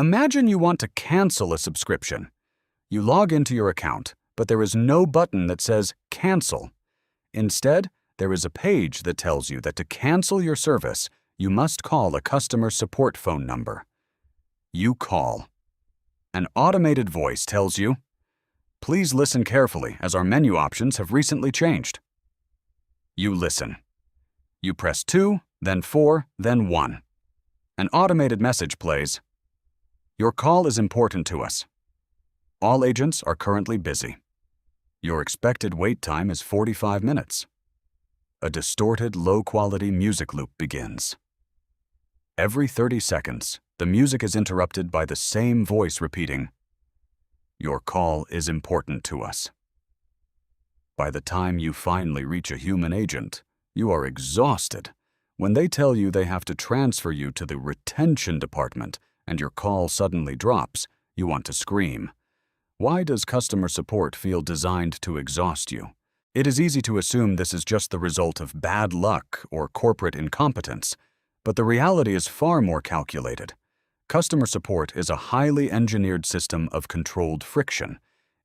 Imagine you want to cancel a subscription. You log into your account, but there is no button that says Cancel. Instead, there is a page that tells you that to cancel your service, you must call a customer support phone number. You call. An automated voice tells you, "Please listen carefully as our menu options have recently changed." You listen. You press 2, then 4, then 1. An automated message plays, "Your call is important to us. All agents are currently busy. Your expected wait time is 45 minutes. A distorted, low-quality music loop begins. Every 30 seconds, the music is interrupted by the same voice repeating, "Your call is important to us." By the time you finally reach a human agent, you are exhausted. When they tell you they have to transfer you to the retention department and your call suddenly drops, you want to scream. Why does customer support feel designed to exhaust you? It is easy to assume this is just the result of bad luck or corporate incompetence, but the reality is far more calculated. Customer support is a highly engineered system of controlled friction.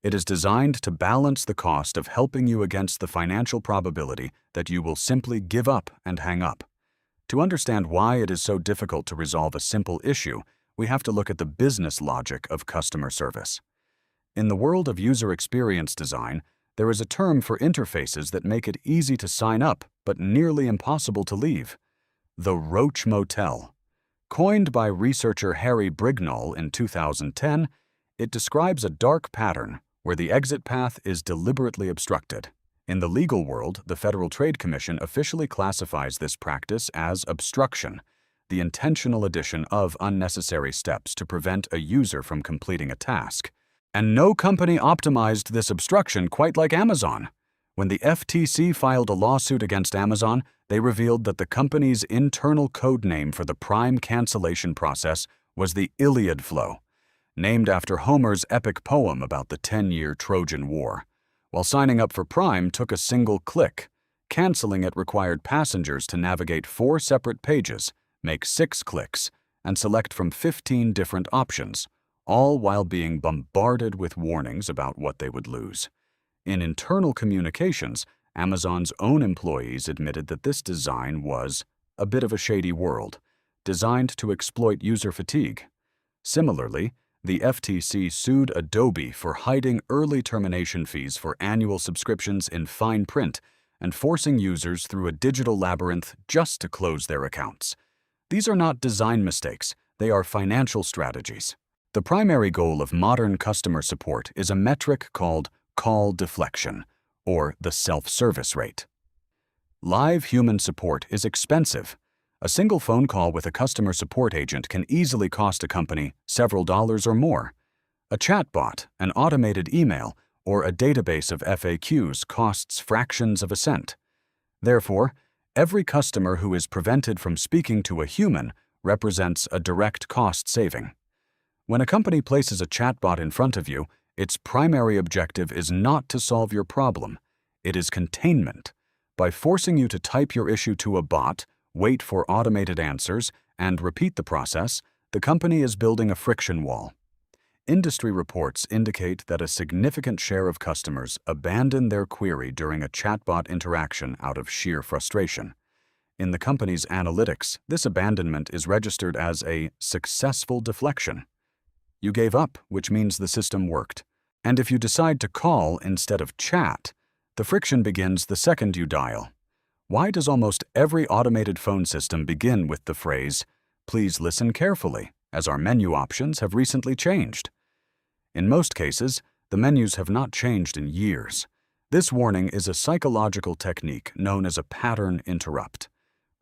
It is designed to balance the cost of helping you against the financial probability that you will simply give up and hang up. To understand why it is so difficult to resolve a simple issue, we have to look at the business logic of customer service. In the world of user experience design, there is a term for interfaces that make it easy to sign up but nearly impossible to leave: the Roach Motel. Coined by researcher Harry Brignall in 2010, it describes a dark pattern where the exit path is deliberately obstructed. In the legal world, the Federal Trade Commission officially classifies this practice as obstruction, the intentional addition of unnecessary steps to prevent a user from completing a task. And no company optimized this obstruction quite like Amazon. When the FTC filed a lawsuit against Amazon, they revealed that the company's internal code name for the Prime cancellation process was the Iliad flow, named after Homer's epic poem about the 10-year Trojan War. While signing up for Prime took a single click, canceling it required passengers to navigate 4 separate pages, make 6 clicks, and select from 15 different options, all while being bombarded with warnings about what they would lose. In internal communications, Amazon's own employees admitted that this design was a bit of a shady world, designed to exploit user fatigue. Similarly, the FTC sued Adobe for hiding early termination fees for annual subscriptions in fine print and forcing users through a digital labyrinth just to close their accounts. These are not design mistakes, they are financial strategies. The primary goal of modern customer support is a metric called call deflection, or the self-service rate. Live human support is expensive. A single phone call with a customer support agent can easily cost a company several dollars or more. A chatbot, an automated email, or a database of FAQs costs fractions of a cent. Therefore, every customer who is prevented from speaking to a human represents a direct cost saving. When a company places a chatbot in front of you, its primary objective is not to solve your problem. It is containment. By forcing you to type your issue to a bot, wait for automated answers, and repeat the process, the company is building a friction wall. Industry reports indicate that a significant share of customers abandon their query during a chatbot interaction out of sheer frustration. In the company's analytics, this abandonment is registered as a successful deflection. You gave up, which means the system worked. And if you decide to call instead of chat, the friction begins the second you dial. Why does almost every automated phone system begin with the phrase, "Please listen carefully, as our menu options have recently changed"? In most cases, the menus have not changed in years. This warning is a psychological technique known as a pattern interrupt.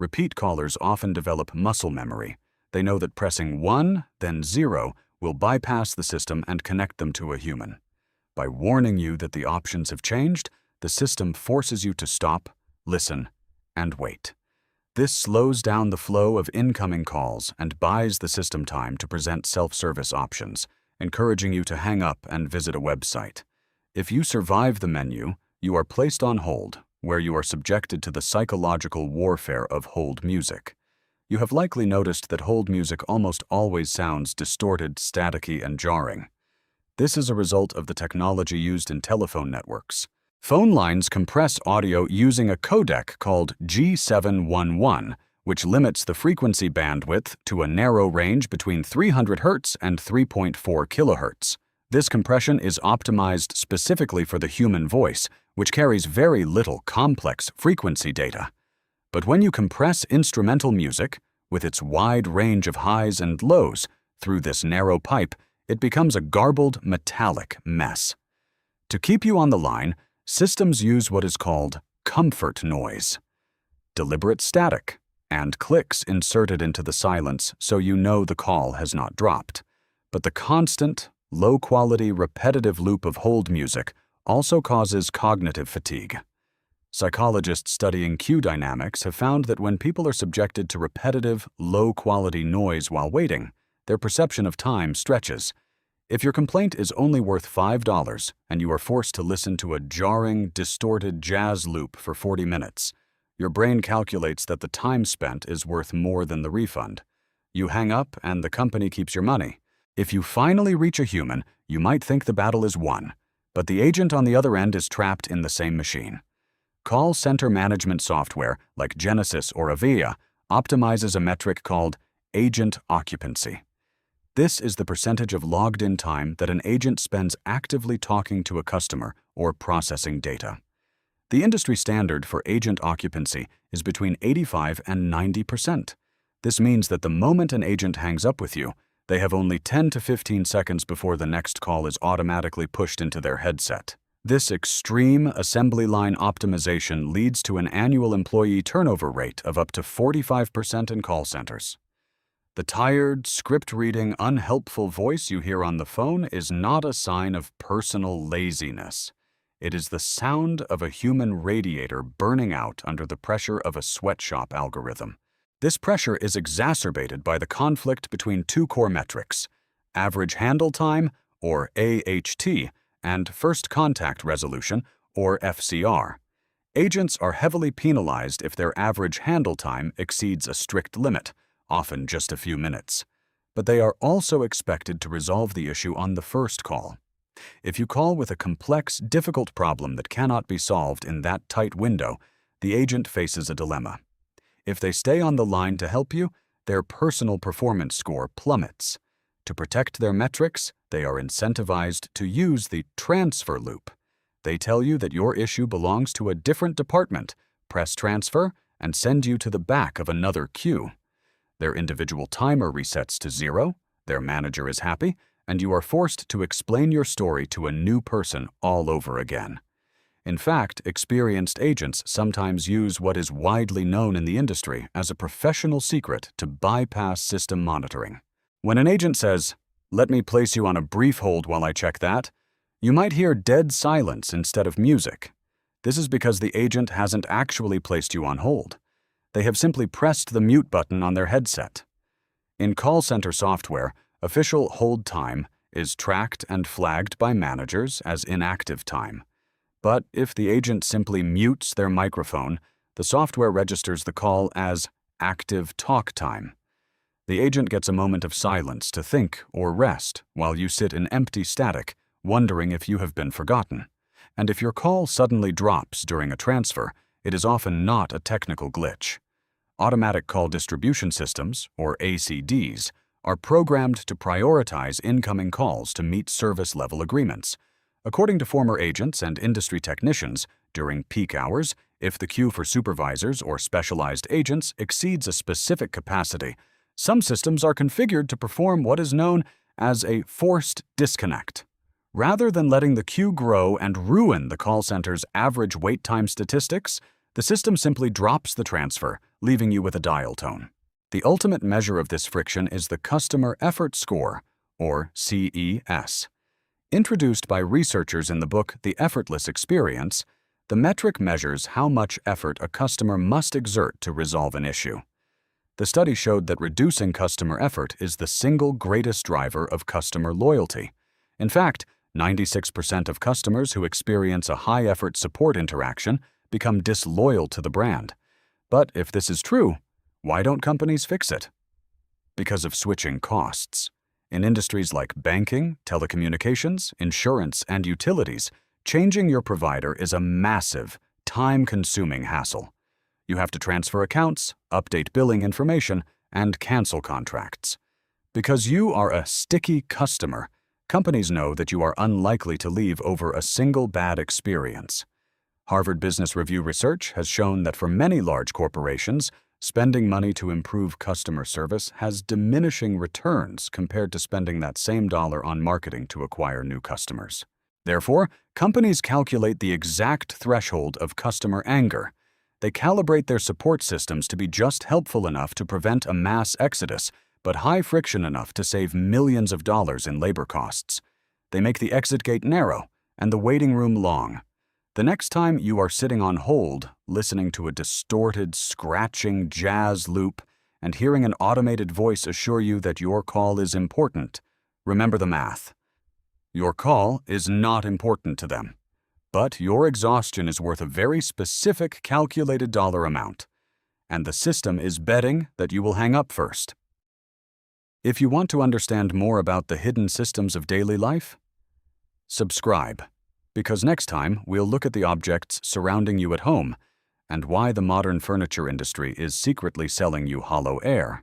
Repeat callers often develop muscle memory. They know that pressing 1, then 0, will bypass the system and connect them to a human. By warning you that the options have changed, the system forces you to stop, listen, and wait. This slows down the flow of incoming calls and buys the system time to present self-service options, encouraging you to hang up and visit a website. If you survive the menu, you are placed on hold, where you are subjected to the psychological warfare of hold music. You have likely noticed that hold music almost always sounds distorted, staticky, and jarring. This is a result of the technology used in telephone networks. Phone lines compress audio using a codec called G711, which limits the frequency bandwidth to a narrow range between 300 Hz and 3.4 kHz. This compression is optimized specifically for the human voice, which carries very little complex frequency data. But when you compress instrumental music, with its wide range of highs and lows, through this narrow pipe, it becomes a garbled, metallic mess. To keep you on the line, systems use what is called comfort noise, deliberate static, and clicks inserted into the silence so you know the call has not dropped. But the constant, low-quality, repetitive loop of hold music also causes cognitive fatigue. Psychologists studying cue dynamics have found that when people are subjected to repetitive, low-quality noise while waiting, their perception of time stretches. If your complaint is only worth $5 and you are forced to listen to a jarring, distorted jazz loop for 40 minutes, your brain calculates that the time spent is worth more than the refund. You hang up and the company keeps your money. If you finally reach a human, you might think the battle is won, but the agent on the other end is trapped in the same machine. Call center management software, like Genesys or Avaya, optimizes a metric called agent occupancy. This is the percentage of logged-in time that an agent spends actively talking to a customer or processing data. The industry standard for agent occupancy is between 85 and 90%. This means that the moment an agent hangs up with you, they have only 10 to 15 seconds before the next call is automatically pushed into their headset. This extreme assembly line optimization leads to an annual employee turnover rate of up to 45% in call centers. The tired, script-reading, unhelpful voice you hear on the phone is not a sign of personal laziness. It is the sound of a human radiator burning out under the pressure of a sweatshop algorithm. This pressure is exacerbated by the conflict between two core metrics: average handle time, or AHT, and first contact resolution, or FCR. Agents are heavily penalized if their average handle time exceeds a strict limit, often just a few minutes. But they are also expected to resolve the issue on the first call. If you call with a complex, difficult problem that cannot be solved in that tight window, the agent faces a dilemma. If they stay on the line to help you, their personal performance score plummets. To protect their metrics, they are incentivized to use the transfer loop. They tell you that your issue belongs to a different department, press transfer, and send you to the back of another queue. Their individual timer resets to 0, their manager is happy, and you are forced to explain your story to a new person all over again. In fact, experienced agents sometimes use what is widely known in the industry as a professional secret to bypass system monitoring. When an agent says, "Let me place you on a brief hold while I check that," you might hear dead silence instead of music. This is because the agent hasn't actually placed you on hold. They have simply pressed the mute button on their headset. In call center software, official hold time is tracked and flagged by managers as inactive time. But if the agent simply mutes their microphone, the software registers the call as active talk time. The agent gets a moment of silence to think or rest while you sit in empty static, wondering if you have been forgotten. And if your call suddenly drops during a transfer, it is often not a technical glitch. Automatic call distribution systems, or ACDs, are programmed to prioritize incoming calls to meet service level agreements. According to former agents and industry technicians, during peak hours, if the queue for supervisors or specialized agents exceeds a specific capacity, some systems are configured to perform what is known as a forced disconnect. Rather than letting the queue grow and ruin the call center's average wait time statistics, the system simply drops the transfer, leaving you with a dial tone. The ultimate measure of this friction is the Customer Effort Score, or CES. Introduced by researchers in the book The Effortless Experience, the metric measures how much effort a customer must exert to resolve an issue. The study showed that reducing customer effort is the single greatest driver of customer loyalty. In fact, 96% of customers who experience a high-effort support interaction become disloyal to the brand. But if this is true, Why don't companies fix it? Because of switching costs. In industries like banking, telecommunications, insurance, and utilities, changing your provider is a massive, time-consuming hassle. You have to transfer accounts, update billing information, and cancel contracts. Because you are a sticky customer, companies know that you are unlikely to leave over a single bad experience. Harvard Business Review research has shown that for many large corporations, spending money to improve customer service has diminishing returns compared to spending that same dollar on marketing to acquire new customers. Therefore, companies calculate the exact threshold of customer anger. They calibrate their support systems to be just helpful enough to prevent a mass exodus, but high friction enough to save millions of dollars in labor costs. They make the exit gate narrow and the waiting room long. The next time you are sitting on hold, listening to a distorted, scratching jazz loop and hearing an automated voice assure you that your call is important, remember the math. Your call is not important to them, but your exhaustion is worth a very specific calculated dollar amount, and the system is betting that you will hang up first. If you want to understand more about the hidden systems of daily life, subscribe. Because next time, we'll look at the objects surrounding you at home and why the modern furniture industry is secretly selling you hollow air.